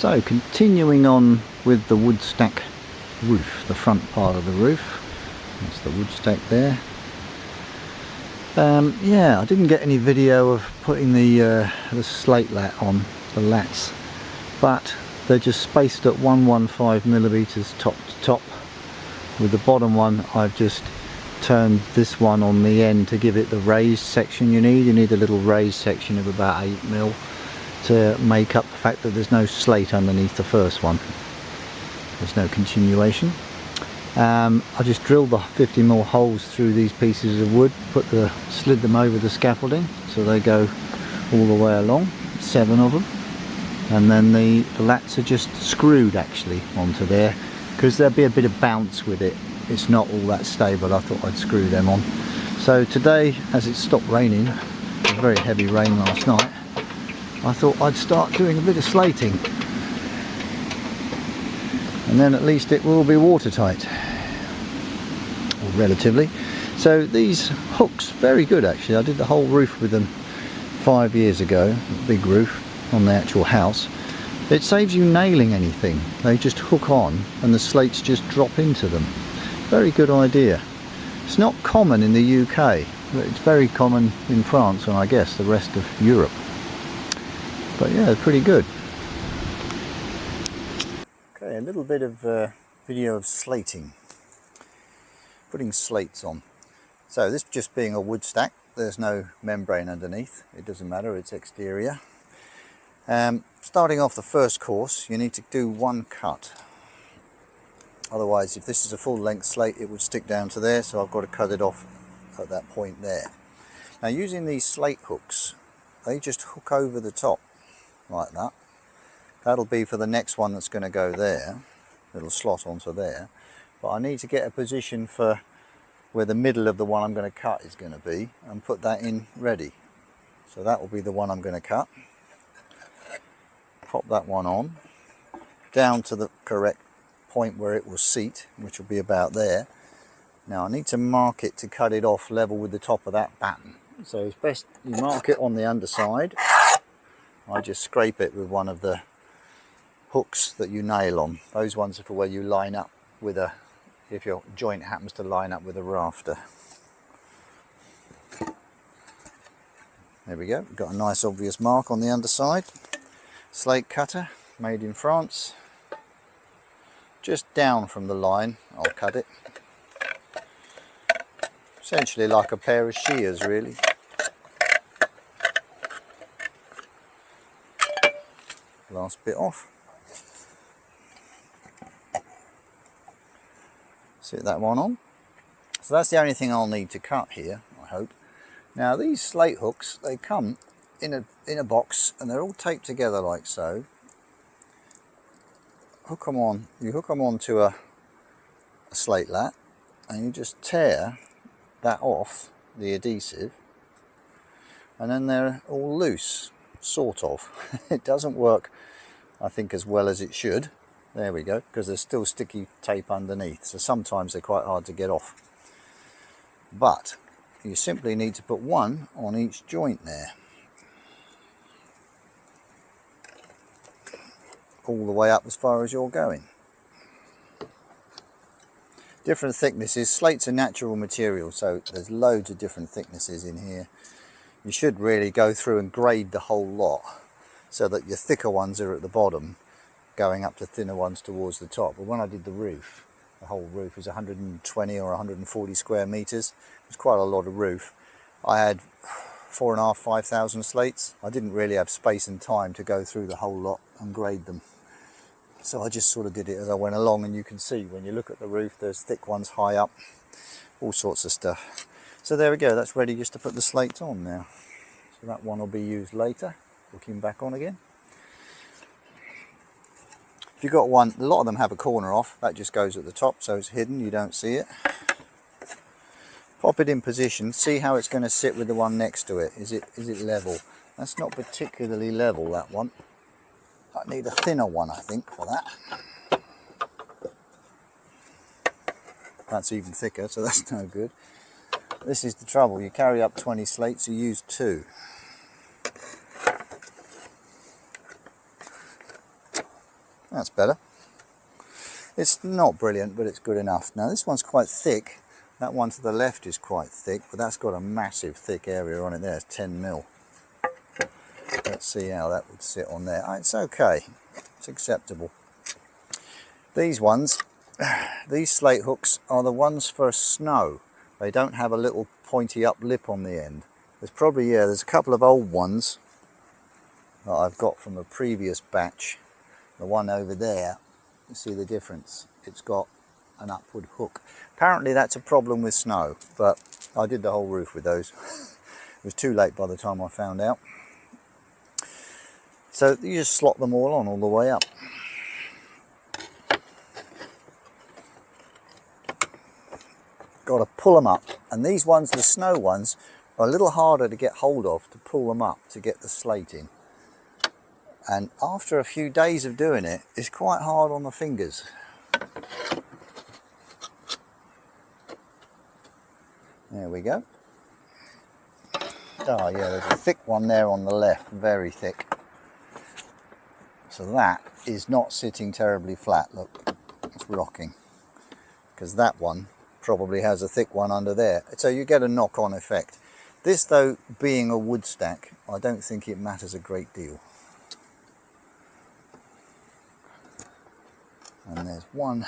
So continuing on with the wood stack roof, the front part of the roof. That's the wood stack there. Yeah, I didn't get any video of putting the slate lat on, the lats, but they're just spaced at 115mm top to top. With the bottom one, I've just turned this one on the end to give it the raised section you need. You need a little raised section of about 8mm to make up the fact that there's no slate underneath the first one. There's no continuation. I just drilled the 50mm holes through these pieces of wood, slid them over the scaffolding so they go all the way along, 7 of them, and then the lats are just screwed actually onto there because there'll be a bit of bounce with it. It's not all that stable. I thought I'd screw them on. So today, as it stopped raining, it was very heavy rain last night, I thought I'd start doing a bit of slating, and then at least it will be watertight, or relatively. So these hooks, very good actually. I did the whole roof with them 5 years ago, a big roof on the actual house. It saves you nailing anything. They just hook on and the slates just drop into them. Very good idea. It's not common in the UK, but it's very common in France and I guess the rest of Europe. But yeah, pretty good. Okay, a little bit of video of slating, putting slates on. So this just being a wood stack, there's no membrane underneath, it doesn't matter, it's exterior. Starting off the first course, you need to do one cut. Otherwise, if this is a full length slate, it would stick down to there, so I've got to cut it off at that point there. Now using these slate hooks, they just hook over the top like that. That'll be for the next one that's going to go there. It'll slot onto there. But I need to get a position for where the middle of the one I'm going to cut is going to be and put that in ready. So that will be the one I'm going to cut. Pop that one on down to the correct point where it will seat, which will be about there. Now I need to mark it to cut it off level with the top of that batten. So it's best you mark it on the underside. I just scrape it with one of the hooks that you nail on. Those ones are for where you line up with if your joint happens to line up with a rafter. There we go, got a nice obvious mark on the underside. Slate cutter, made in France. Just down from the line, I'll cut it. Essentially like a pair of shears, really. Last bit off. Sit that one on. So that's the only thing I'll need to cut here, I hope. Now these slate hooks, they come in a box and they're all taped together like so. Hook them on. You hook them onto a slate lat and you just tear that off, the adhesive, and then they're all loose, sort of. It doesn't work, I think, as well as it should. There we go, because there's still sticky tape underneath, so sometimes they're quite hard to get off. But you simply need to put one on each joint there, all the way up as far as you're going. Different thicknesses. Slate's a natural material, so there's loads of different thicknesses in here. You should really go through and grade the whole lot so that your thicker ones are at the bottom, going up to thinner ones towards the top. But when I did the roof, the whole roof was 120 or 140 square meters. It was quite a lot of roof. I had 4,500 slates. I didn't really have space and time to go through the whole lot and grade them. So I just sort of did it as I went along, and you can see when you look at the roof, there's thick ones high up, all sorts of stuff. So there we go, that's ready just to put the slates on now. So that one will be used later. Looking back on again. If you've got one, a lot of them have a corner off, that just goes at the top so it's hidden, you don't see it. Pop it in position, see how it's going to sit with the one next to it. Is it level? That's not particularly level, that one. I need a thinner one, I think, for that. That's even thicker, so that's no good. This is the trouble, you carry up 20 slates, you use 2. That's better. It's not brilliant, but it's good enough. Now this one's quite thick. That one to the left is quite thick, but that's got a massive thick area on it there. It's 10 mil. Let's see how that would sit on there. It's okay. It's acceptable. These ones, these slate hooks are the ones for snow. They don't have a little pointy up lip on the end. There's probably, yeah, there's a couple of old ones that I've got from a previous batch. The one over there, you see the difference. It's got an upward hook. Apparently that's a problem with snow, but I did the whole roof with those. It was too late by the time I found out. So you just slot them all on all the way up. Got to pull them up, and these ones, the snow ones, are a little harder to get hold of to pull them up to get the slate in. And after a few days of doing it, it's quite hard on the fingers. There we go. Oh yeah, there's a thick one there on the left, very thick. So that is not sitting terribly flat, look, it's rocking. Because that one probably has a thick one under there. So you get a knock-on effect. This though, being a wood stack, I don't think it matters a great deal. And there's one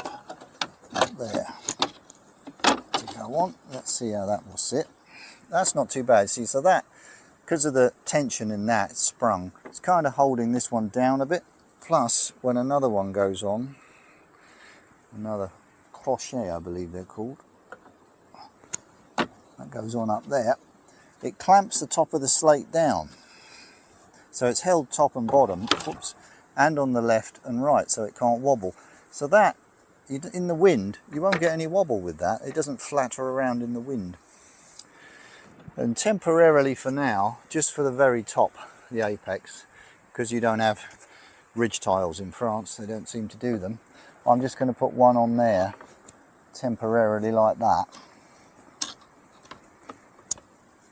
up there to go on. Let's see how that will sit. That's not too bad. See, so that, because of the tension in that, it's sprung. It's kind of holding this one down a bit. Plus, when another one goes on, another crochet, I believe they're called, that goes on up there, it clamps the top of the slate down. So it's held top and bottom, whoops, and on the left and right, so it can't wobble. So that, in the wind, you won't get any wobble with that. It doesn't flatter around in the wind. And temporarily for now, just for the very top, the apex, because you don't have ridge tiles in France, they don't seem to do them, I'm just going to put one on there temporarily like that,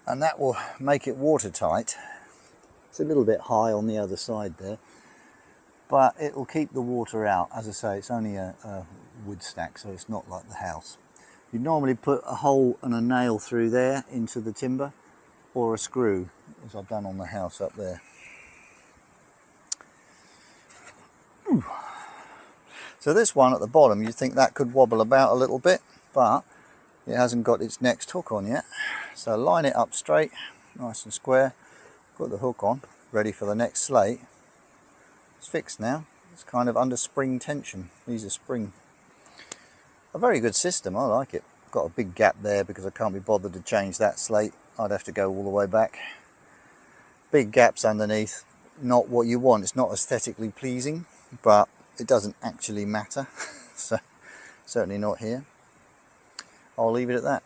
and that will make it watertight. It's a little bit high on the other side there, but it will keep the water out. As I say, it's only a wood stack, so it's not like the house. You'd normally put a hole and a nail through there into the timber, or a screw, as I've done on the house up there. Ooh. So this one at the bottom, you'd think that could wobble about a little bit, but it hasn't got its next hook on yet. So line it up straight, nice and square, put the hook on, ready for the next slate. It's fixed now. It's kind of under spring tension. These are spring. A very good system, I like it. Got a big gap there because I can't be bothered to change that slate. I'd have to go all the way back. Big gaps underneath, not what you want. It's not aesthetically pleasing, but it doesn't actually matter. So certainly not here. I'll leave it at that.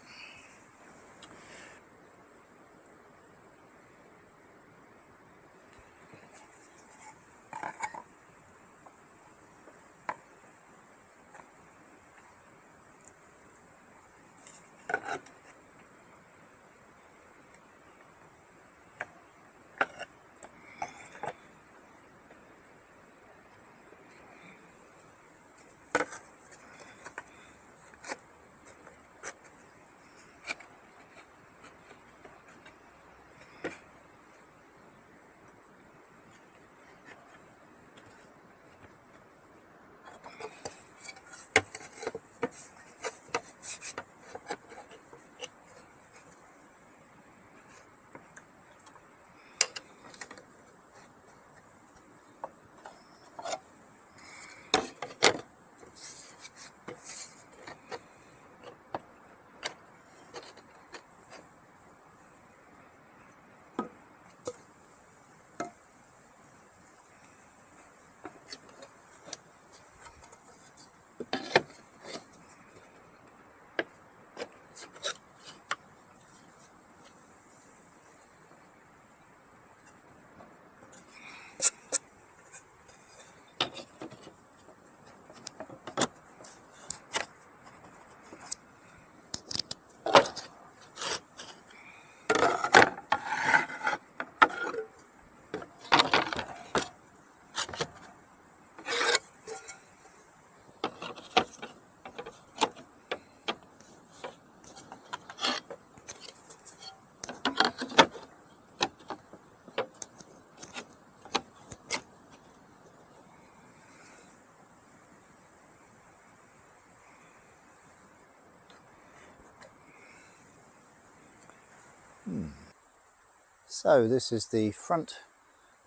So this is the front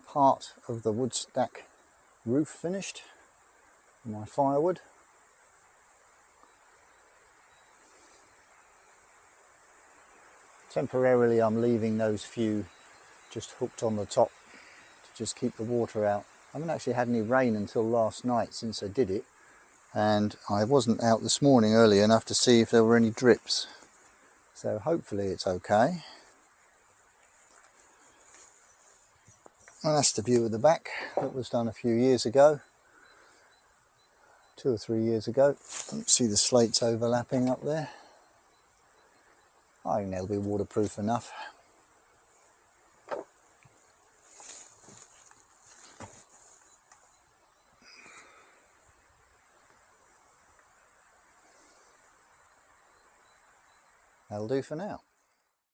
part of the wood stack roof finished. My firewood. Temporarily I'm leaving those few just hooked on the top to just keep the water out. I haven't actually had any rain until last night since I did it, and I wasn't out this morning early enough to see if there were any drips, so hopefully it's okay. And that's the view of the back. That was done a few years ago, 2 or 3 years ago. You can see the slates overlapping up there. I think they'll be waterproof enough. That'll do for now.